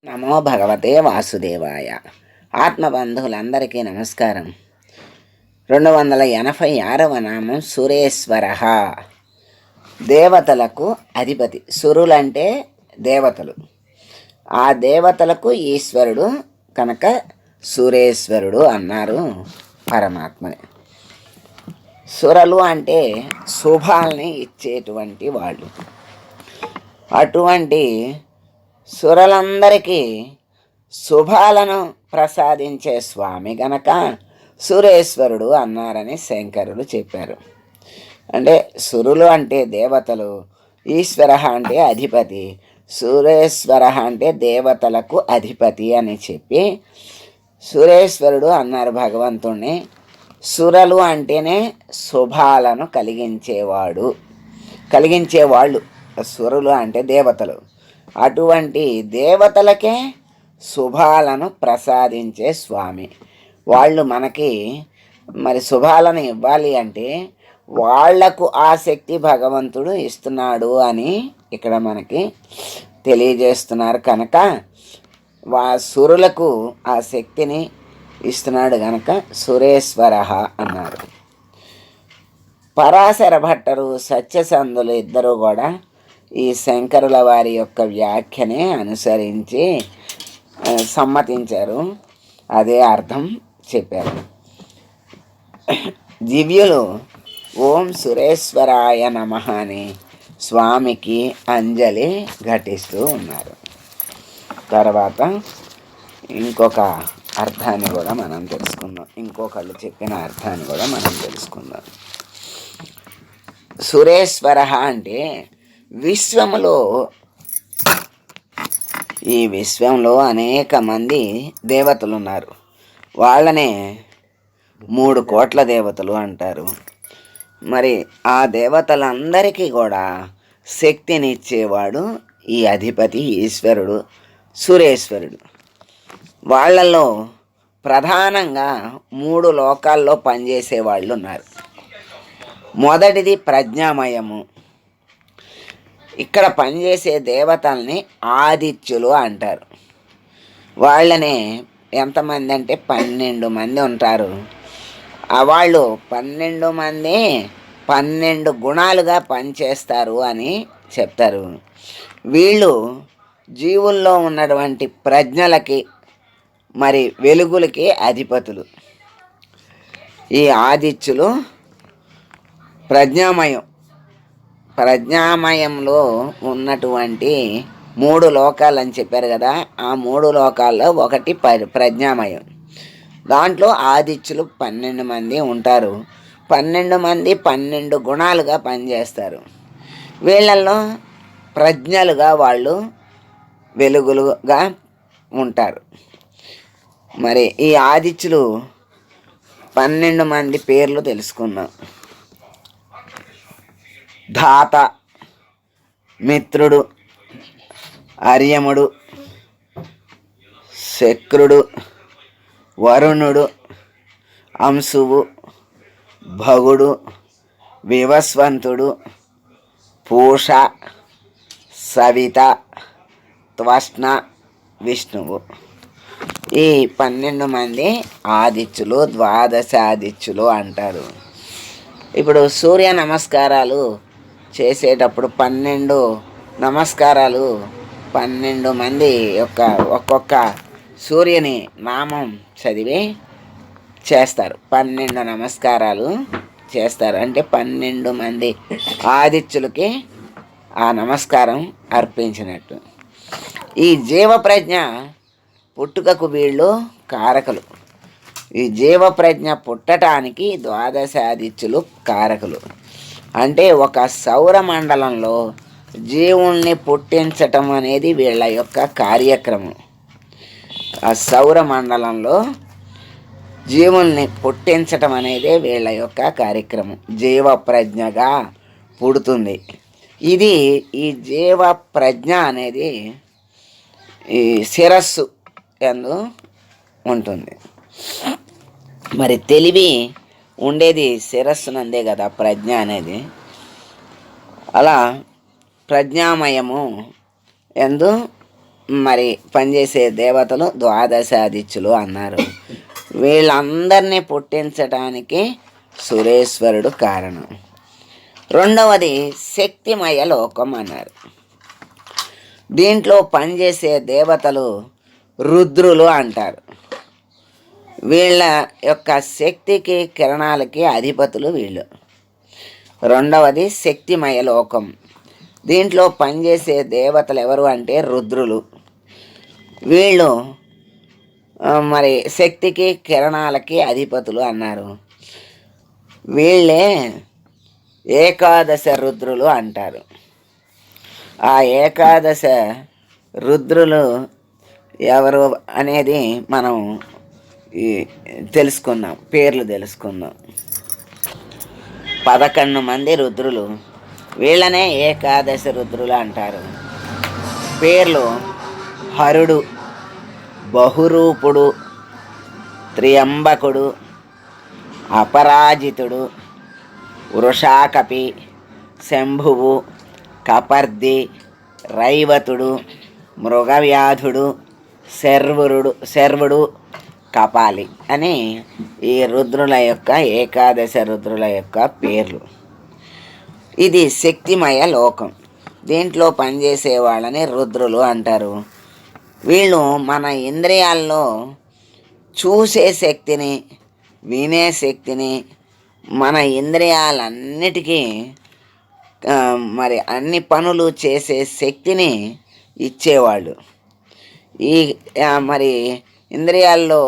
నమో భగవతే వాసుదేవాయ. ఆత్మబంధువులందరికీ నమస్కారం. 286వ నామం సురేశ్వర. దేవతలకు అధిపతి. సురులంటే దేవతలు. ఆ దేవతలకు ఈశ్వరుడు కనుక సురేశ్వరుడు అన్నారు పరమాత్మని. సురలు అంటే శుభాల్ని ఇచ్చేటువంటి వాళ్ళు. అటువంటి సురలందరికీ శుభాలను ప్రసాదించే స్వామి గనక సురేశ్వరుడు అన్నారని శంకరులు చెప్పారు. అంటే సురులు అంటే దేవతలు, ఈశ్వర అంటే అధిపతి, సురేశ్వర అంటే దేవతలకు అధిపతి అని చెప్పి సురేశ్వరుడు అన్నారు భగవంతుణ్ణి. సురలు అంటేనే శుభాలను కలిగించేవాళ్ళు. సురులు అంటే దేవతలు. అటువంటి దేవతలకే శుభాలను ప్రసాదించే స్వామి. వాళ్ళు మనకి మరి శుభాలను ఇవ్వాలి అంటే వాళ్లకు ఆ శక్తి భగవంతుడు ఇస్తున్నాడు అని ఇక్కడ మనకి తెలియజేస్తున్నారు. కనుక సురులకు ఆ శక్తిని ఇస్తున్నాడు కనుక సురేశ్వర అన్నారు. పరాశర భట్టరు, సత్యసంధులు ఇద్దరు కూడా ఈ శంకరుల వారి యొక్క వ్యాఖ్యనే అనుసరించి సమ్మతించారు. అదే అర్థం చెప్పారు. దివ్యులు ఓం సురేశ్వరాయ నమః అని స్వామికి అంజలి ఘటిస్తూ ఉన్నారు. తర్వాత ఇంకొక అర్థాన్ని కూడా మనం తెలుసుకుందాం. ఇంకొకళ్ళు చెప్పిన అర్థాన్ని కూడా మనం తెలుసుకుందాం. సురేశ్వర అంటే ఈ విశ్వంలో అనేక మంది దేవతలు ఉన్నారు. వాళ్ళనే 3 కోట్ల దేవతలు అంటారు. మరి ఆ దేవతలందరికీ కూడా శక్తినిచ్చేవాడు ఈ అధిపతి ఈశ్వరుడు సురేశ్వరుడు. వాళ్ళల్లో ప్రధానంగా 3 లోకాల్లో పనిచేసే వాళ్ళు ఉన్నారు. మొదటిది ప్రజ్ఞామయము. ఇక్కడ పనిచేసే దేవతల్ని ఆదిత్యులు అంటారు. వాళ్ళనే ఎంతమంది అంటే 12 మంది ఉంటారు. వాళ్ళు 12 మంది 12 గుణాలుగా పనిచేస్తారు అని చెప్తారు. వీళ్ళు జీవుల్లో ఉన్నటువంటి ప్రజ్ఞలకి మరి వెలుగులకి అధిపతులు. ఈ ఆదిత్యులు ప్రజ్ఞామయంలో ఉన్నటువంటి 3 లోకాలు అని చెప్పారు కదా. ఆ 3 లోకాల్లో ఒకటి ప్రజ్ఞామయం. దాంట్లో ఆదిత్యులు 12 మంది ఉంటారు. 12 మంది 12 గుణాలుగా పనిచేస్తారు. వీళ్ళల్లో ప్రజ్ఞలుగా వాళ్ళు వెలుగులుగా ఉంటారు. మరి ఈ ఆదిత్యులు 12 మంది పేర్లు తెలుసుకుందాం. ధాత, మిత్రుడు, అర్యముడు, శక్రుడు, వరుణుడు, అంశువు, భగుడు, వివస్వంతుడు, పూష, సవిత, త్వష్ణ, విష్ణువు. ఈ 12 మంది ఆదిత్యులు, ద్వాదశాదిత్యులు అంటారు. ఇప్పుడు సూర్య నమస్కారాలు చేసేటప్పుడు 12 నమస్కారాలు 12 మంది యొక్క ఒక్కొక్క సూర్యుని నామం చదివి చేస్తారు. 12 నమస్కారాలు చేస్తారు. అంటే 12 మంది ఆదిత్యులకి ఆ నమస్కారం అర్పించినట్టు. ఈ జీవప్రజ్ఞ పుట్టుకకు వీళ్ళు కారకులు. ఈ జీవప్రజ్ఞ పుట్టడానికి ద్వాదశాదిత్యులు కారకులు. అంటే ఒక సౌరమండలంలో జీవుల్ని పుట్టించటం అనేది వీళ్ళ యొక్క కార్యక్రమం. ఆ సౌరమండలంలో జీవుల్ని పుట్టించటం అనేది వీళ్ళ యొక్క కార్యక్రమం. జీవప్రజ్ఞగా పుడుతుంది. ఈ జీవప్రజ్ఞ అనేది ఈ శిరస్సు యందు ఉంటుంది. మరి తెలివి ఉండేది శిరస్సునందే కదా ప్రజ్ఞ అనేది. అలా ప్రజ్ఞామయము యందు మరి పనిచేసే దేవతలు ద్వాదశాదిత్యులు అన్నారు. వీళ్ళందరినీ పుట్టించటానికి సురేశ్వరుడు కారణం. రెండవది శక్తిమయ లోకం అన్నారు. దీంట్లో పనిచేసే దేవతలు రుద్రులు అంటారు. వీళ్ళ యొక్క శక్తికి కిరణాలకి అధిపతులు వీళ్ళు. రెండవది శక్తిమయ లోకం. దీంట్లో పనిచేసే దేవతలు ఎవరు అంటే రుద్రులు. వీళ్ళు మరి శక్తికి కిరణాలకి అధిపతులు అన్నారు. వీళ్ళే ఏకాదశ రుద్రులు అంటారు. ఆ ఏకాదశ రుద్రులు ఎవరు అనేది మనం తెలుసుకుందాం, పేర్లు తెలుసుకుందాం. 11 మంది రుద్రులు, వీళ్ళనే ఏకాదశ రుద్రులు అంటారు. పేర్లు: హరుడు, బహురూపుడు, త్రియంబకుడు, అపరాజితుడు, వృషాకపి, శంభువు, కపర్ది, రైవతుడు, మృగవ్యాధుడు, శర్వుడు, కపాలి అని ఈ రుద్రుల యొక్క ఏకాదశ రుద్రుల యొక్క పేర్లు. ఇది శక్తిమయ లోకం. దీంట్లో పనిచేసే వాళ్ళని రుద్రులు అంటారు. వీళ్ళు మన ఇంద్రియాల్లో చూసే శక్తిని, వినే శక్తిని, మన ఇంద్రియాలన్నిటికీ మరి అన్ని పనులు చేసే శక్తిని ఇచ్చేవాళ్ళు. ఈ మరి ఇంద్రియాల్లో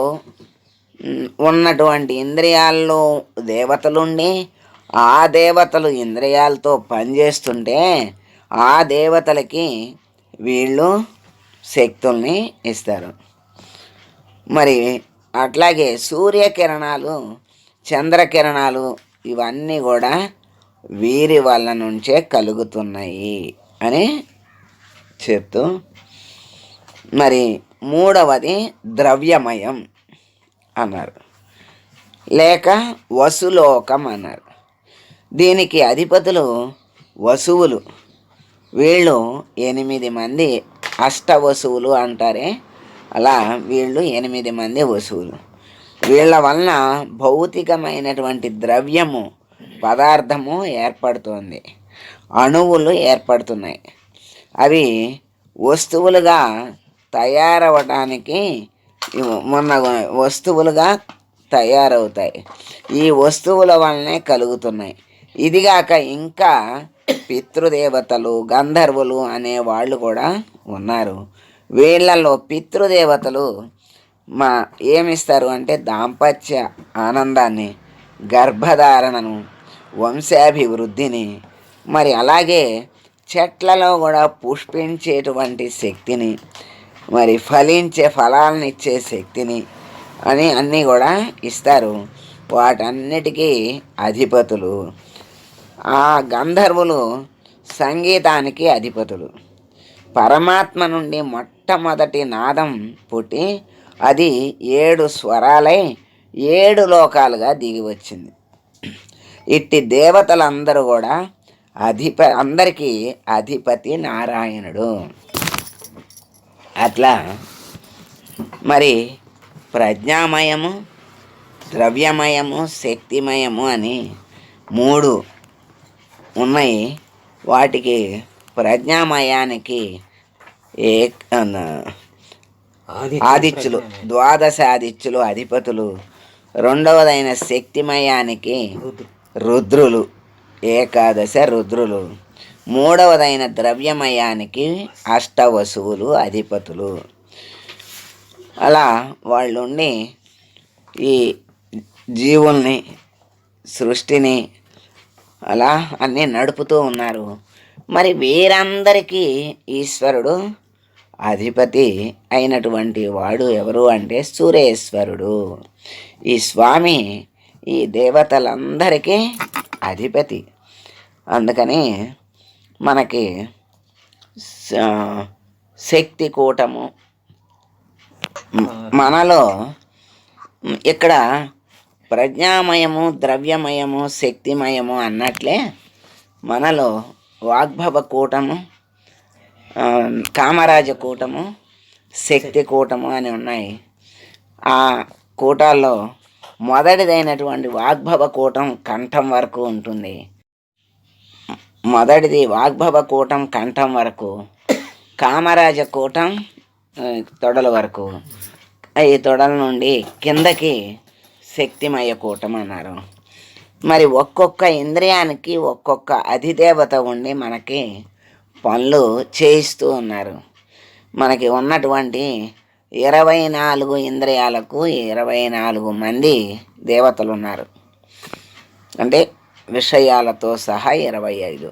ఉన్నటువంటి ఇంద్రియాల్లో దేవతలుండి ఆ దేవతలు ఇంద్రియాలతో పనిచేస్తుంటే ఆ దేవతలకి వీళ్ళు శక్తుల్ని ఇస్తారు. మరి అట్లాగే సూర్యకిరణాలు, చంద్రకిరణాలు ఇవన్నీ కూడా వీరి వల్ల నుంచే కలుగుతున్నాయి అని చెప్తూ, మరి మూడవది ద్రవ్యమయం అన్నారు, లేక వసులోకం అన్నారు. దీనికి అధిపతులు వసువులు. వీళ్ళు 8 మంది అష్టవసువులు అంటారే, అలా వీళ్ళు 8 మంది వసువులు. వీళ్ళ వలన భౌతికమైనటువంటి ద్రవ్యము, పదార్థము ఏర్పడుతుంది, అణువులు ఏర్పడుతున్నాయి. అవి వస్తువులుగా తయారవడానికి వస్తువులుగా తయారవుతాయి. ఈ వస్తువుల వల్లనే కలుగుతున్నాయి. ఇదిగాక ఇంకా పితృదేవతలు, గంధర్వులు అనే వాళ్ళు కూడా ఉన్నారు. వీళ్ళలో పితృదేవతలు ఏమిస్తారు అంటే దాంపత్య ఆనందాన్ని, గర్భధారణను, వంశాభివృద్ధిని, మరి అలాగే చెట్లలో కూడా పుష్పించేటువంటి శక్తిని, మరి ఫలించే ఫలాలను ఇచ్చే శక్తిని అన్నీ కూడా ఇస్తారు. వాటన్నిటికీ అధిపతులు. ఆ గంధర్వులు సంగీతానికి అధిపతులు. పరమాత్మ నుండి మొట్టమొదటి నాదం పుట్టి అది 7 స్వరాలై 7 లోకాలుగా దిగి వచ్చింది. ఇట్టి దేవతలందరూ కూడా అందరికీ అధిపతి నారాయణుడు. అట్లా మరి ప్రజ్ఞామయము, ద్రవ్యమయము, శక్తిమయము అని 3 ఉన్నాయి. వాటికి ప్రజ్ఞామయానికి ఆదిత్యులు, ద్వాదశాదిత్యులు అధిపతులు. రెండవదైన శక్తిమయానికి రుద్రులు, ఏకాదశ రుద్రులు. మూడవదైన ద్రవ్యమయానికి అష్టవసువులు అధిపతులు. అలా వాళ్ళుండి ఈ జీవుల్ని, సృష్టిని అలా అన్నీ నడుపుతూ ఉన్నారు. మరి వీరందరికీ ఈశ్వరుడు అధిపతి అయినటువంటి వాడు ఎవరు అంటే సురేశ్వరుడు. ఈ స్వామి ఈ దేవతలందరికీ అధిపతి. అందుకని మనకి శక్తి కూటము మనలో ఇక్కడ ప్రజ్ఞామయము, ద్రవ్యమయము, శక్తిమయము అన్నట్లే మనలో వాగ్భవ కూటము, కామరాజ కూటము, శక్తి కూటము అని ఉన్నాయి. ఆ కూటాల్లో మొదటిదైనటువంటి వాగ్భవ కూటం కంఠం వరకు ఉంటుంది. మొదటిది వాగ్భవ కూటం కంఠం వరకు, కామరాజ కూటం తొడల వరకు, ఈ తొడల నుండి కిందకి శక్తిమయ కూటం అన్నారు. మరి ఒక్కొక్క ఇంద్రియానికి ఒక్కొక్క అధిదేవత ఉండి మనకి పనులు చేయిస్తూ ఉన్నారు. మనకి ఉన్నటువంటి 24 ఇంద్రియాలకు 24 మంది దేవతలు ఉన్నారు. అంటే విషయాలతో సహా 25.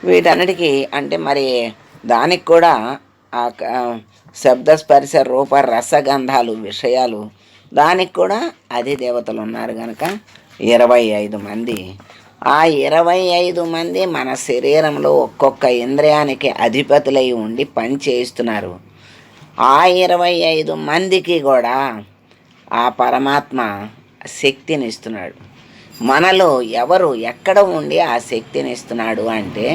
వీటన్నిటికీ అంటే మరి దానికి కూడా ఆ శబ్దస్పర్శ రూప రసగంధాలు విషయాలు దానికి కూడా అధిదేవతలు ఉన్నారు కనుక 25 మంది. ఆ 25 మంది మన శరీరంలో ఒక్కొక్క ఇంద్రియానికి అధిపతులై ఉండి పని చేయిస్తున్నారు. ఆ 25 మందికి కూడా ఆ పరమాత్మ శక్తిని ఇస్తున్నాడు. మనలో ఎవరు ఎక్కడ ఉండి ఆ శక్తిని ఇస్తున్నాడు అంటే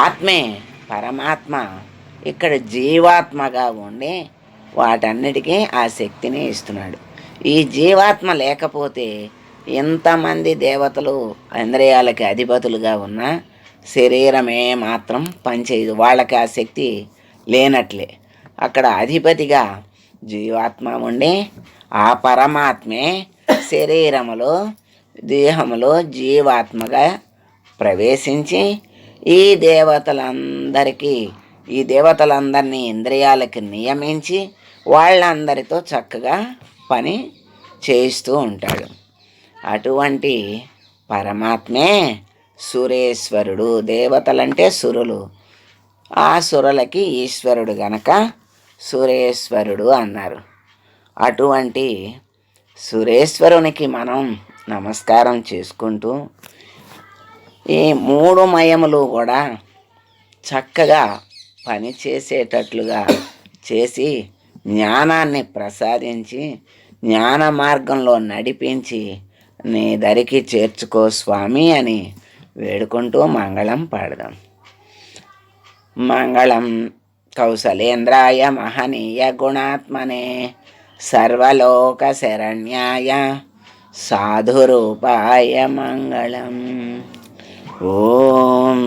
ఆత్మే, పరమాత్మ ఇక్కడ జీవాత్మగా ఉండి వాటన్నిటికీ ఆ శక్తిని ఇస్తున్నాడు. ఈ జీవాత్మ లేకపోతే ఎంతమంది దేవతలు ఇంద్రియాలకి అధిపతులుగా ఉన్న శరీరమే మాత్రం పనిచేయదు. వాళ్ళకి ఆ శక్తి లేనట్లే. అక్కడ అధిపతిగా జీవాత్మ ఉండి ఆ పరమాత్మే శరీరములో దేహములో జీవాత్మగా ప్రవేశించి ఈ దేవతలందరినీ ఇంద్రియాలకి నియమించి వాళ్ళందరితో చక్కగా పని చేయిస్తూ ఉంటాడు. అటువంటి పరమాత్మే సురేశ్వరుడు. దేవతలంటే సురులు, ఆ సురులకి ఈశ్వరుడు గనక సురేశ్వరుడు అన్నారు. అటువంటి సురేశ్వరునికి మనం నమస్కారం చేసుకుంటూ ఈ 3 మయములు కూడా చక్కగా పనిచేసేటట్లుగా చేసి జ్ఞానాన్ని ప్రసాదించి జ్ఞాన మార్గంలో నడిపించి నీ దరికి చేర్చుకో స్వామి అని వేడుకుంటూ మంగళం పాడదాం. మంగళం కౌసలేంద్రాయ మహనీయ గుణాత్మనే సర్వలోక శరణ్యాయ సాధురూపాయ మంగళం. ఓం